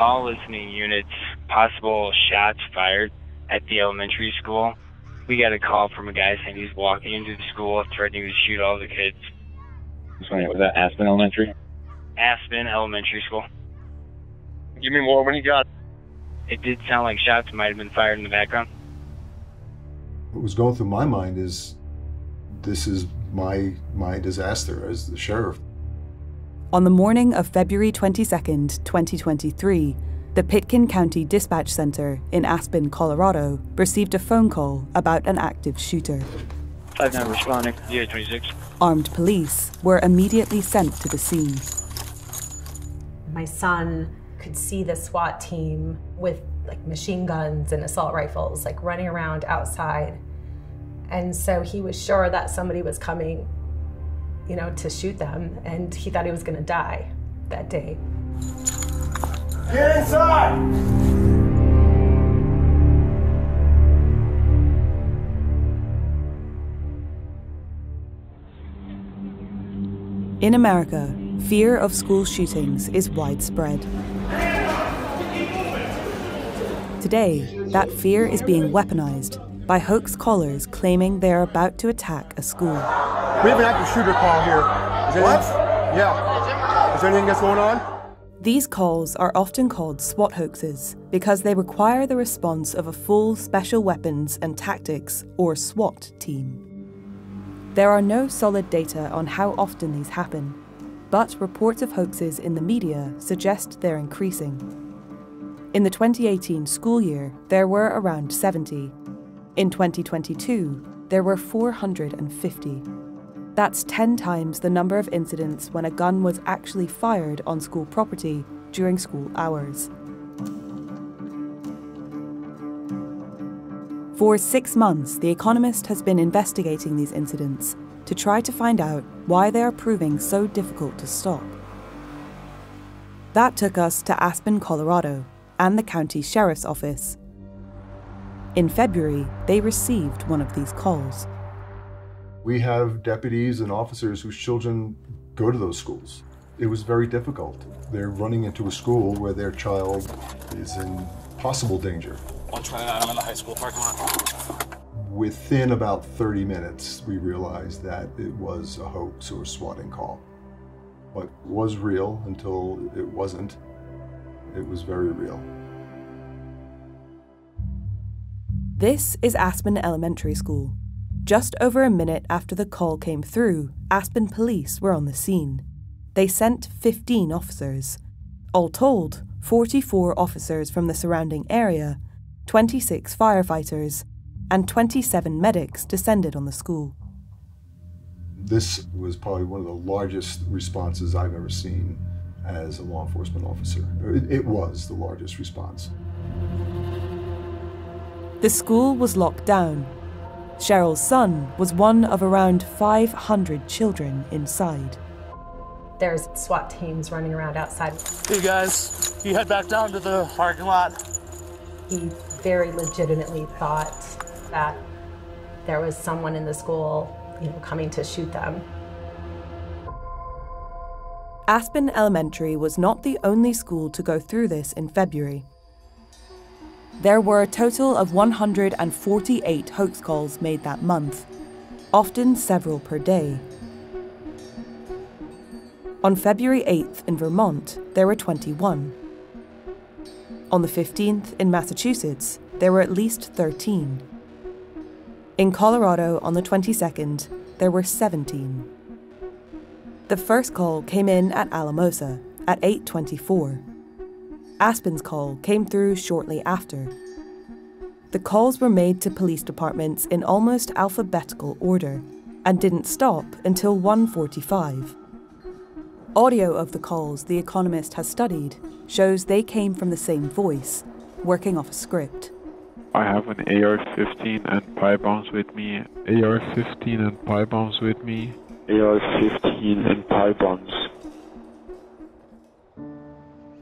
all listening units, possible shots fired at the elementary school. We got a call from a guy saying he's walking into the school threatening to shoot all the kids. Was that Aspen Elementary? Aspen Elementary School. Give me more when you got it. It did sound like shots might have been fired in the background. What was going through my mind is, this is my disaster as the sheriff. On the morning of February 22nd, 2023, the Pitkin County Dispatch Center in Aspen, Colorado, received a phone call about an active shooter. 5-9 responding, 026. Armed police were immediately sent to the scene. My son could see the SWAT team with machine guns and assault rifles running around outside. And so he was sure that somebody was coming, to shoot them, and he thought he was going to die that day. Get inside! In America, fear of school shootings is widespread. Today, that fear is being weaponized by hoax callers claiming they are about to attack a school. We have an active shooter call here. What? Yeah. Is there anything that's going on? These calls are often called SWAT hoaxes because they require the response of a full Special Weapons and Tactics, or SWAT, team. There are no solid data on how often these happen, but reports of hoaxes in the media suggest they're increasing. In the 2018 school year, there were around 70. In 2022, there were 450. That's 10 times the number of incidents when a gun was actually fired on school property during school hours. For 6 months, The Economist has been investigating these incidents to try to find out why they are proving so difficult to stop. That took us to Aspen, Colorado, and the county sheriff's office. In February, they received one of these calls. We have deputies and officers whose children go to those schools. It was very difficult. They're running into a school where their child is in possible danger. 129, I'm in the high school parking lot. Within about 30 minutes, we realized that it was a hoax or a swatting call. What was real until it wasn't, it was very real. This is Aspen Elementary School. Just over a minute after the call came through, Aspen police were on the scene. They sent 15 officers. All told, 44 officers from the surrounding area, 26 firefighters, and 27 medics descended on the school. This was probably one of the largest responses I've ever seen as a law enforcement officer. It was the largest response. The school was locked down. Cheryl's son was one of around 500 children inside. There's SWAT teams running around outside. Hey guys, you head back down to the parking lot. He very legitimately thought that there was someone in the school, coming to shoot them. Aspen Elementary was not the only school to go through this in February. There were a total of 148 hoax calls made that month, often several per day. On February 8th in Vermont, there were 21. On the 15th in Massachusetts, there were at least 13. In Colorado on the 22nd, there were 17. The first call came in at Alamosa at 8:24. Aspen's call came through shortly after. The calls were made to police departments in almost alphabetical order and didn't stop until 1:45. Audio of the calls The Economist has studied shows they came from the same voice, working off a script. I have an AR-15 and pipe bombs with me. AR-15 and pipe bombs with me. AR-15 and pipe bombs.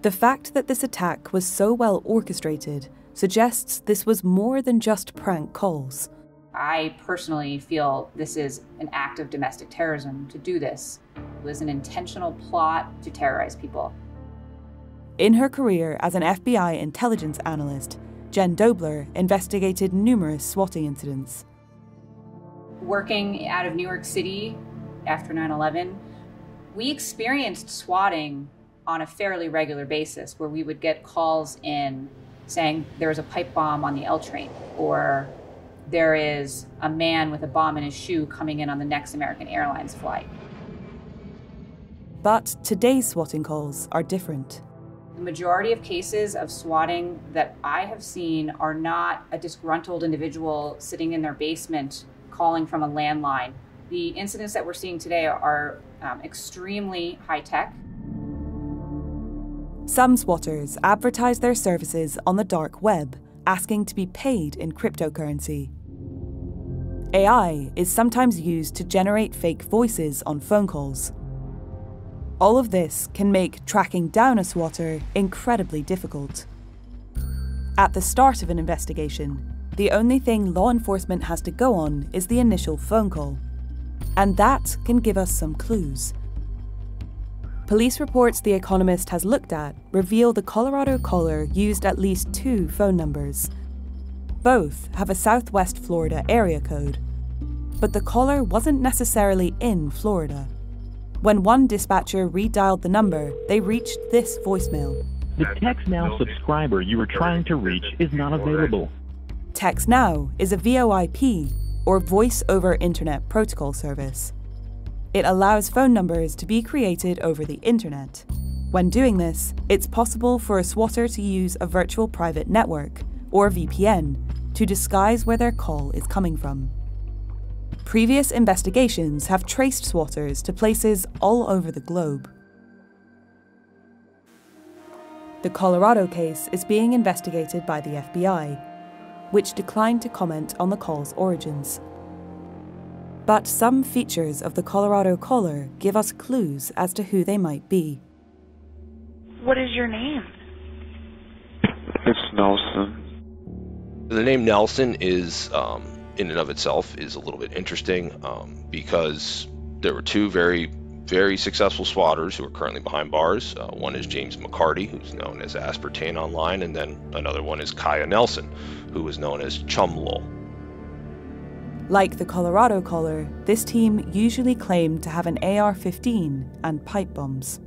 The fact that this attack was so well orchestrated suggests this was more than just prank calls. I personally feel this is an act of domestic terrorism to do this. It was an intentional plot to terrorize people. In her career as an FBI intelligence analyst, Jen Dobler investigated numerous swatting incidents. Working out of New York City after 9/11, we experienced swatting on a fairly regular basis, where we would get calls in saying there was a pipe bomb on the L train, or there is a man with a bomb in his shoe coming in on the next American Airlines flight. But today's swatting calls are different. The majority of cases of swatting that I have seen are not a disgruntled individual sitting in their basement calling from a landline. The incidents that we're seeing today are extremely high-tech. Some swatters advertise their services on the dark web, asking to be paid in cryptocurrency. AI is sometimes used to generate fake voices on phone calls. All of this can make tracking down a swatter incredibly difficult. At the start of an investigation, the only thing law enforcement has to go on is the initial phone call. And that can give us some clues. Police reports The Economist has looked at reveal the Colorado caller used at least 2 phone numbers. Both have a Southwest Florida area code. But the caller wasn't necessarily in Florida. When one dispatcher redialed the number, they reached this voicemail. The Text Now subscriber you are trying to reach is not available. Text Now is a VoIP, or Voice over Internet Protocol service. It allows phone numbers to be created over the internet. When doing this, it's possible for a swatter to use a virtual private network, or VPN, to disguise where their call is coming from. Previous investigations have traced swatters to places all over the globe. The Colorado case is being investigated by the FBI, which declined to comment on the call's origins. But some features of the Colorado caller give us clues as to who they might be. What is your name? It's Nelson. The name Nelson is, in and of itself, is a little bit interesting because there were 2 very, very successful swatters who are currently behind bars. One is James McCarty, who's known as Aspartame Online, and then another one is Kaya Nelson, who was known as Chumlol. Like the Colorado caller, this team usually claimed to have an AR-15 and pipe bombs.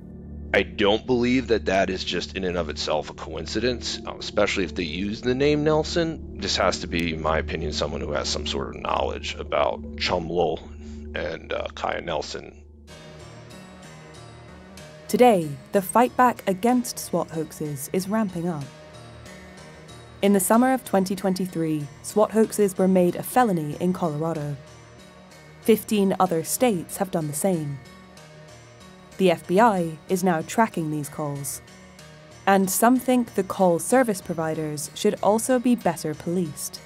I don't believe that that is just in and of itself a coincidence, especially if they use the name Nelson. This has to be, in my opinion, someone who has some sort of knowledge about Chumlol and Kaya Nelson. Today, the fight back against SWAT hoaxes is ramping up. In the summer of 2023, SWAT hoaxes were made a felony in Colorado. 15 other states have done the same. The FBI is now tracking these calls. And some think the call service providers should also be better policed.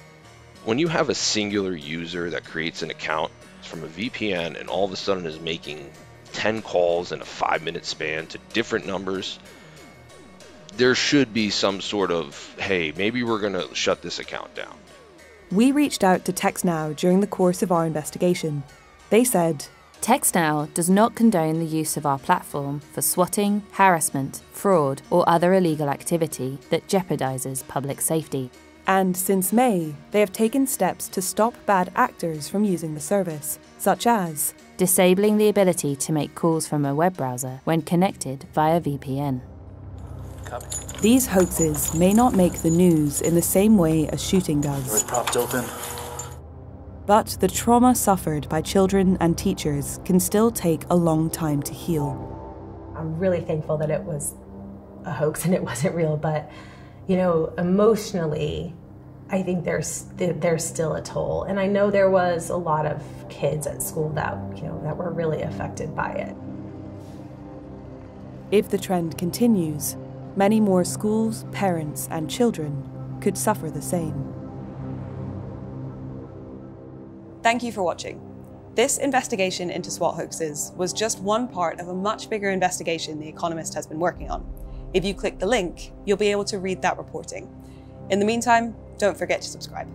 When you have a singular user that creates an account from a VPN and all of a sudden is making 10 calls in a 5-minute span to different numbers, there should be some sort of, hey, maybe we're going to shut this account down. We reached out to TextNow during the course of our investigation. They said, TextNow does not condone the use of our platform for swatting, harassment, fraud, or other illegal activity that jeopardizes public safety. And since May, they have taken steps to stop bad actors from using the service, such as disabling the ability to make calls from a web browser when connected via VPN. These hoaxes may not make the news in the same way a shooting does. Doors propped open. But the trauma suffered by children and teachers can still take a long time to heal. I'm really thankful that it was a hoax and it wasn't real, but, you know, emotionally, I think there's still a toll. And I know there was a lot of kids at school that, you know, that were really affected by it. If the trend continues, many more schools, parents, and children could suffer the same. Thank you for watching. This investigation into SWAT hoaxes was just one part of a much bigger investigation The Economist has been working on. If you click the link, you'll be able to read that reporting. In the meantime, don't forget to subscribe.